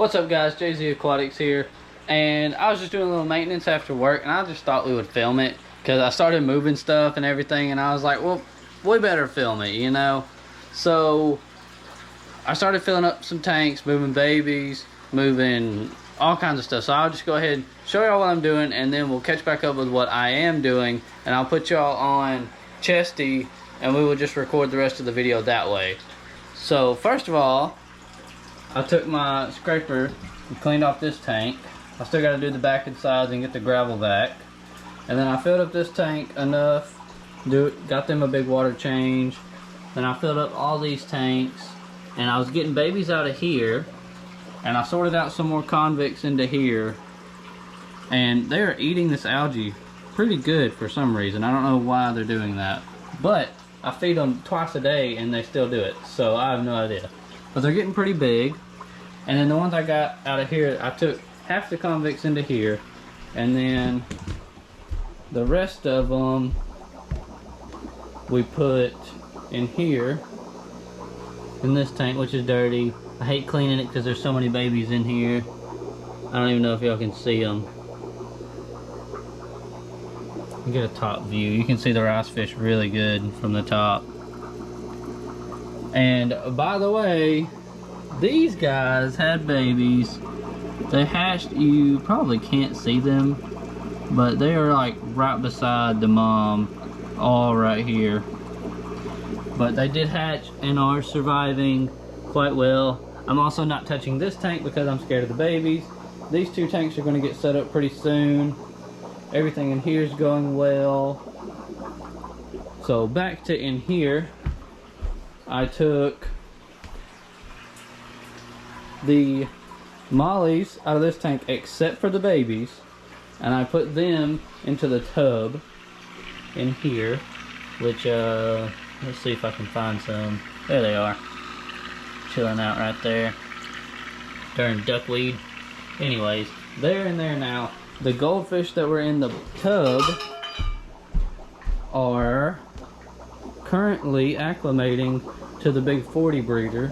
What's up guys, JZ Aquatics here, and I was just doing a little maintenance after work, and I just thought we would film it because I started moving stuff and everything, and I was like, well, we better film it, you know. So I started filling up some tanks, moving babies, moving all kinds of stuff. So I'll just go ahead and show y'all what I'm doing, and then we'll catch back up with what I am doing, and I'll put y'all on Chesty, and we will just record the rest of the video that way. So first of all, I took my scraper and cleaned off this tank. I still got to do the back and sides and get the gravel back. And then I filled up this tank enough, got them a big water change. Then I filled up all these tanks, and I was getting babies out of here, and I sorted out some more convicts into here, and they're eating this algae pretty good for some reason. I don't know why they're doing that, but I feed them twice a day and they still do it, so I have no idea. But they're getting pretty big. And then the ones I got out of here, I took half the convicts into here, and then the rest of them we put in here in this tank, which is dirty. I hate cleaning it because there's so many babies in here. I don't even know if y'all can see them. You get a top view. You can see the rice fish really good from the top. And by the way, these guys had babies. They hatched. You probably can't see them, but they are like right beside the mom, all right here. But they did hatch and are surviving quite well. I'm also not touching this tank because I'm scared of the babies. These two tanks are going to get set up pretty soon. Everything in here is going well. So back to in here, I took the mollies out of this tank except for the babies, and I put them into the tub in here, which let's see if I can find some. There they are, chilling out right there. Darn duckweed. Anyways, they're in there now. The goldfish that were in the tub are currently acclimating to the big 40 breeder.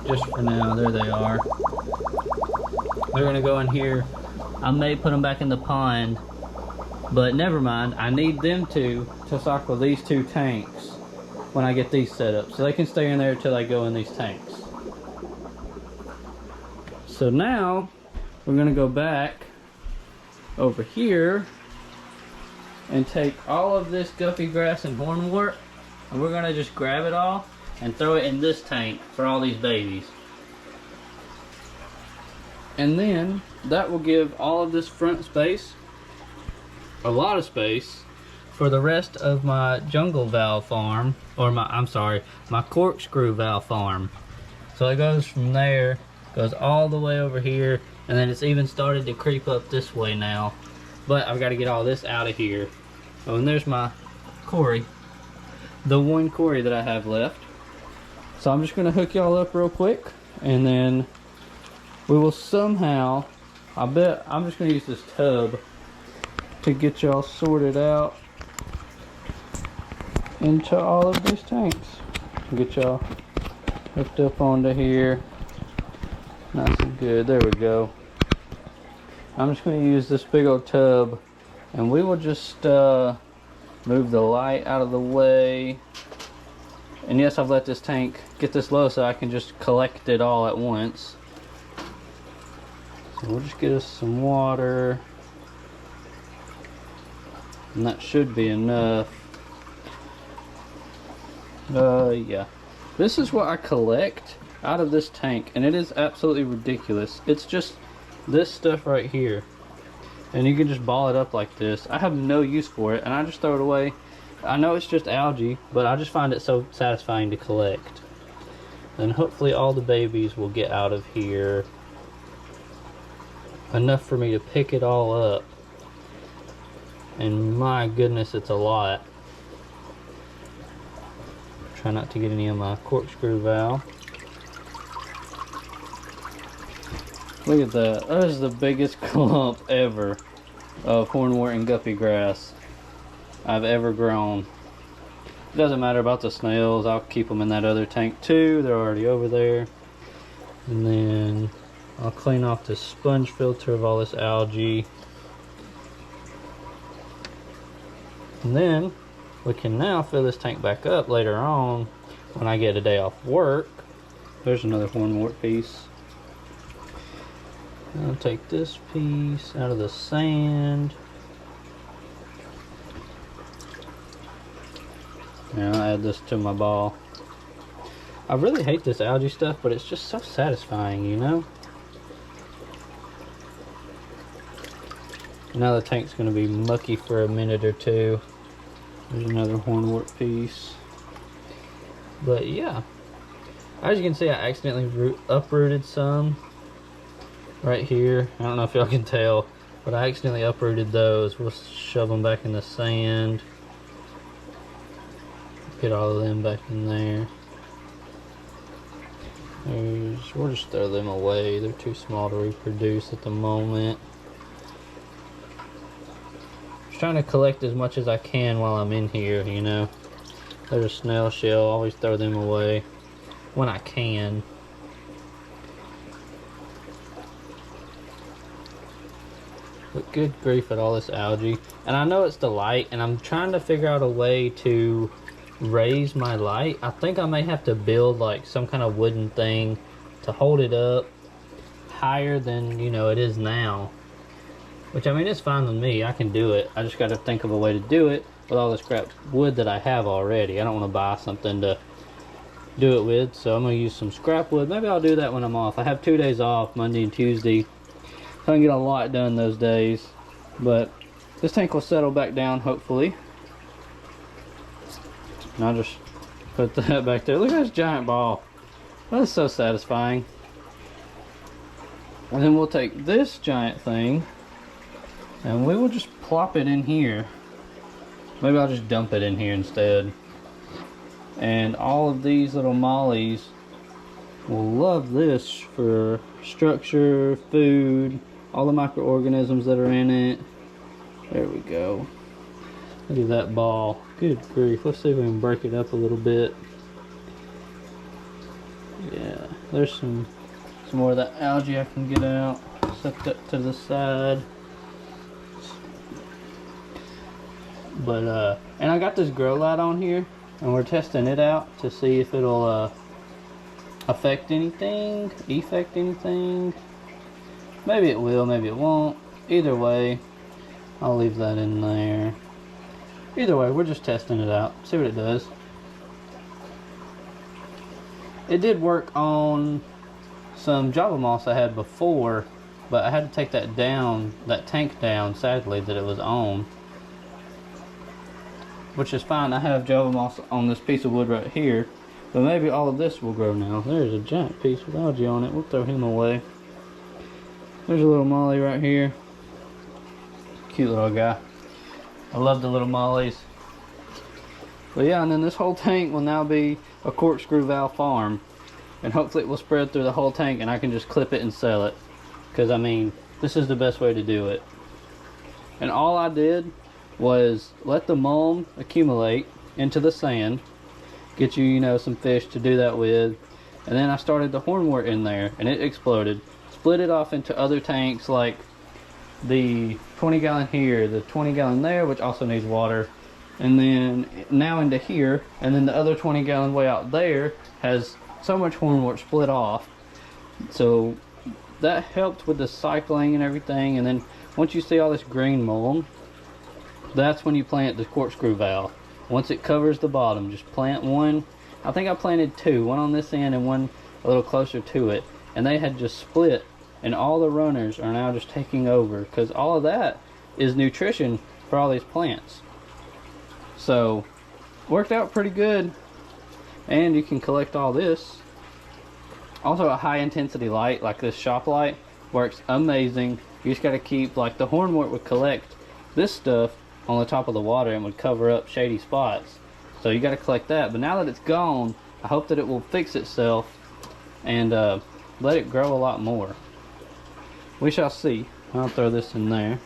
Just for now, there they are. They're gonna go in here. I may put them back in the pond, but never mind. I need them to cycle these two tanks when I get these set up, so they can stay in there until I go in these tanks. So now we're gonna go back over here and take all of this guppy grass and hornwort, and we're gonna just grab it all and throw it in this tank for all these babies. And then that will give all of this front space, a lot of space, for the rest of my jungle valve farm, or my corkscrew valve farm. So it goes from there, goes all the way over here, and then it's even started to creep up this way now. But I've got to get all this out of here. Oh, and there's my Cory, the one Cory that I have left. So I'm just going to hook y'all up real quick, and then we will somehow, I bet I'm just going to use this tub to get y'all sorted out into all of these tanks. Get y'all hooked up onto here. Nice and good. There we go. I'm just going to use this big old tub, and we will just move the light out of the way. And yes, I've let this tank get this low so I can just collect it all at once. So we'll just get us some water, and that should be enough. Yeah. This is what I collect out of this tank, and it is absolutely ridiculous. It's just this stuff right here, and you can just ball it up like this. I have no use for it, and I just throw it away. I know it's just algae, but I just find it so satisfying to collect. And hopefully all the babies will get out of here enough for me to pick it all up. And my goodness, it's a lot. Try not to get any of my corkscrew valve. Look at that. That is the biggest clump ever of hornwort and guppy grass I've ever grown. It doesn't matter about the snails. I'll keep them in that other tank too. They're already over there. And then I'll clean off the sponge filter of all this algae. And then we can now fill this tank back up later on when I get a day off work. There's another hornwort piece. I'll take this piece out of the sand. And I'll add this to my ball. I really hate this algae stuff, but it's just so satisfying, you know? Now the tank's going to be mucky for a minute or two. There's another hornwort piece. But yeah, as you can see, I accidentally uprooted some right here. I don't know if y'all can tell, but I accidentally uprooted those. We'll shove them back in the sand. Get all of them back in there. We'll just throw them away. They're too small to reproduce at the moment. Just trying to collect as much as I can while I'm in here, you know. There's a snail shell. Always throw them away when I can. But good grief at all this algae. And I know it's the light, and I'm trying to figure out a way to raise my light. I think I may have to build like some kind of wooden thing to hold it up higher than, you know, it is now. Which, I mean, it's fine with me. I can do it. I just got to think of a way to do it with all the scrap wood that I have already. I don't want to buy something to do it with, so I'm going to use some scrap wood. Maybe I'll do that when I'm off. I have 2 days off, Monday and Tuesday, so I can get a lot done those days. But this tank will settle back down, hopefully. And I'll just put that back there. Look at this giant ball. That is so satisfying. And then we'll take this giant thing and we will just plop it in here. Maybe I'll just dump it in here instead. And all of these little mollies will love this for structure, food, all the microorganisms that are in it. There we go. Look at that ball. Good grief. Let's see if we can break it up a little bit. Yeah, there's some more of that algae I can get out. Set that to the side. But and I got this grow light on here, and we're testing it out to see if it'll affect anything, Maybe it will, maybe it won't. Either way, I'll leave that in there. Either way, we're just testing it out, see what it does. It did work on some Java moss I had before, but I had to take that down, that tank down, sadly, that it was on. Which is fine. I have Java moss on this piece of wood right here, but maybe all of this will grow now. There's a giant piece with algae on it. We'll throw him away. There's a little molly right here. Cute little guy. I love the little mollies. But yeah, and then this whole tank will now be a corkscrew valve farm, and hopefully it will spread through the whole tank and I can just clip it and sell it, because I mean, this is the best way to do it. And all I did was let the mulm accumulate into the sand, get you, you know, some fish to do that with, and then I started the hornwort in there and it exploded. Split it off into other tanks, like the 20 gallon here, the 20 gallon there, which also needs water, and then now into here, and then the other 20 gallon way out there has so much hornwort split off. So that helped with the cycling and everything. And then once you see all this green mulm, that's when you plant the corkscrew valve. Once it covers the bottom, just plant one. I think I planted two, one on this end and one a little closer to it, and they had just split, and all the runners are now just taking over, because all of that is nutrition for all these plants. So worked out pretty good. And you can collect all this. Also, a high intensity light like this shop light works amazing. You just got to keep, like the hornwort would collect this stuff on the top of the water and would cover up shady spots, so you got to collect that. But now that it's gone, I hope that it will fix itself and let it grow a lot more. We shall see. I'll throw this in there.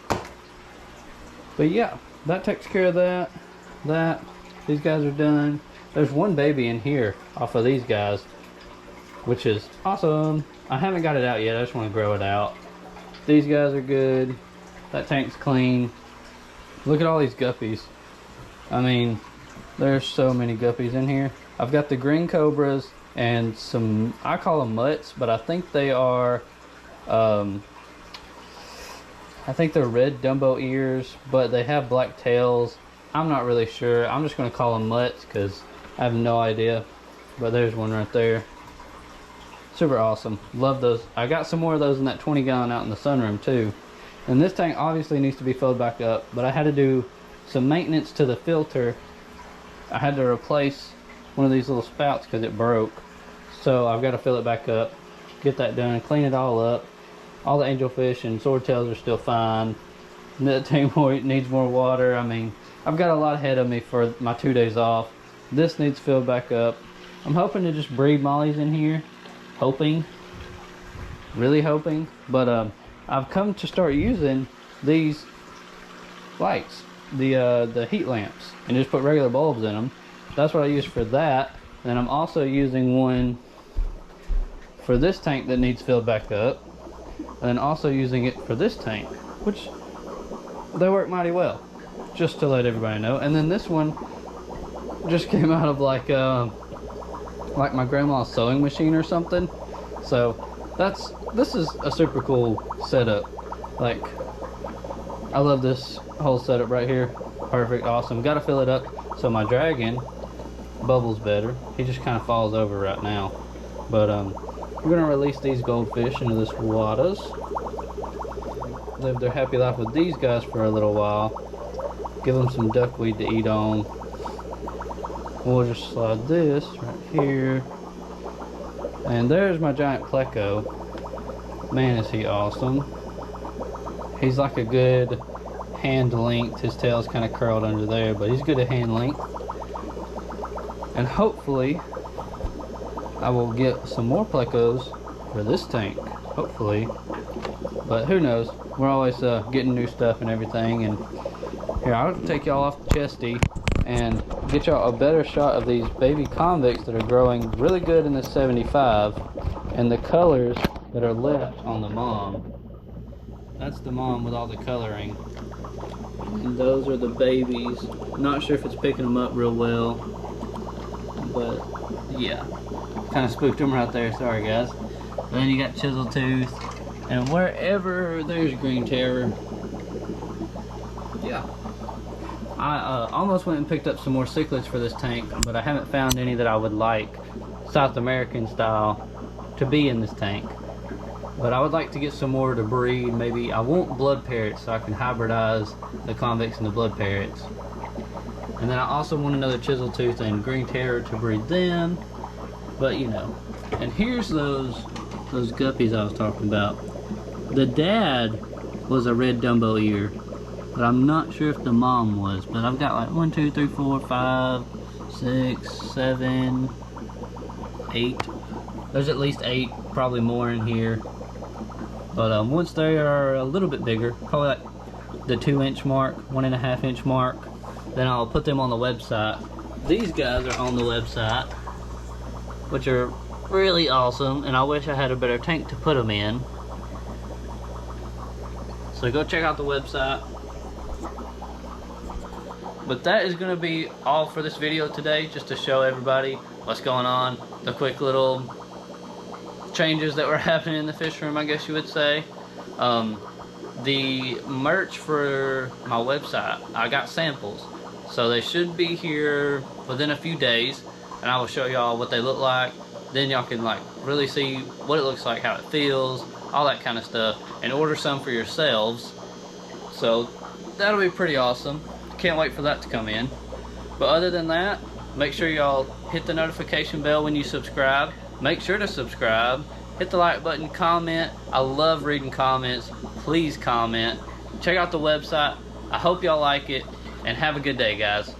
But yeah, that takes care of that. These guys are done. There's one baby in here off of these guys. which is awesome. I haven't got it out yet. I just want to grow it out. These guys are good. That tank's clean. Look at all these guppies. I mean, there's so many guppies in here. I've got the green cobras and some, I call them mutts, but I think they are, I think they're red Dumbo ears, but they have black tails. I'm not really sure. I'm just going to call them mutts because I have no idea. But there's one right there. Super awesome. Love those. I got some more of those in that 20 gallon out in the sunroom too. And this tank obviously needs to be filled back up, but I had to do some maintenance to the filter. I had to replace one of these little spouts because it broke. So I've got to fill it back up, get that done, clean it all up. All the angelfish and swordtails are still fine. The tank needs more water. I mean, I've got a lot ahead of me for my 2 days off. This needs filled back up. I'm hoping to just breed mollies in here. Hoping. Really hoping. But I've come to start using these lights. The heat lamps. And just put regular bulbs in them. That's what I use for that. And I'm also using one for this tank that needs filled back up. And also using it for this tank. Which, they work mighty well. Just to let everybody know. And then this one just came out of like my grandma's sewing machine or something. So this is a super cool setup. Like, I love this whole setup right here. Perfect, awesome. Got to fill it up so my dragon bubbles better. He just kind of falls over right now. But we're gonna release these goldfish into this waters. Live their happy life with these guys for a little while. Give them some duckweed to eat on. We'll just slide this right here. And there's my giant pleco. Man, is he awesome. He's like a good hand length. His tail's kind of curled under there, but he's good at hand length. And hopefully, I will get some more plecos for this tank. Hopefully. But who knows. We're always getting new stuff and everything. And here, I'll take y'all off the chesty and get y'all a better shot of these baby convicts that are growing really good in the 75 and the colors that are left on the mom. That's the mom with all the coloring. And those are the babies. Not sure if it's picking them up real well, but yeah. Kind of spooked them right there, sorry guys. And then you got Chisel Tooth, and wherever there's Green Terror. Yeah. I almost went and picked up some more cichlids for this tank, but I haven't found any that I would like, South American style, to be in this tank. But I would like to get some more to breed. Maybe I want blood parrots so I can hybridize the convicts and the blood parrots. And then I also want another Chisel Tooth and Green Terror to breed them. But you know. And here's those guppies I was talking about. The dad was a red Dumbo ear. But I'm not sure if the mom was. But I've got like 1, 2, 3, 4, 5, 6, 7, 8. There's at least 8, probably more in here. But once they are a little bit bigger, probably like the 2-inch mark, 1.5 inch mark, then I'll put them on the website. These guys are on the website, which are really awesome, and I wish I had a better tank to put them in. So go check out the website. But that is going to be all for this video today, just to show everybody what's going on, the quick little changes that were happening in the fish room, I guess you would say. The merch for my website, I got samples, so they should be here within a few days, and I will show y'all what they look like. Then y'all can like really see what it looks like, how it feels, all that kind of stuff, and order some for yourselves. So that'll be pretty awesome. Can't wait for that to come in. But other than that, make sure y'all hit the notification bell when you subscribe. Make sure to subscribe. Hit the like button, comment. I love reading comments. Please comment. Check out the website. I hope y'all like it, and have a good day, guys.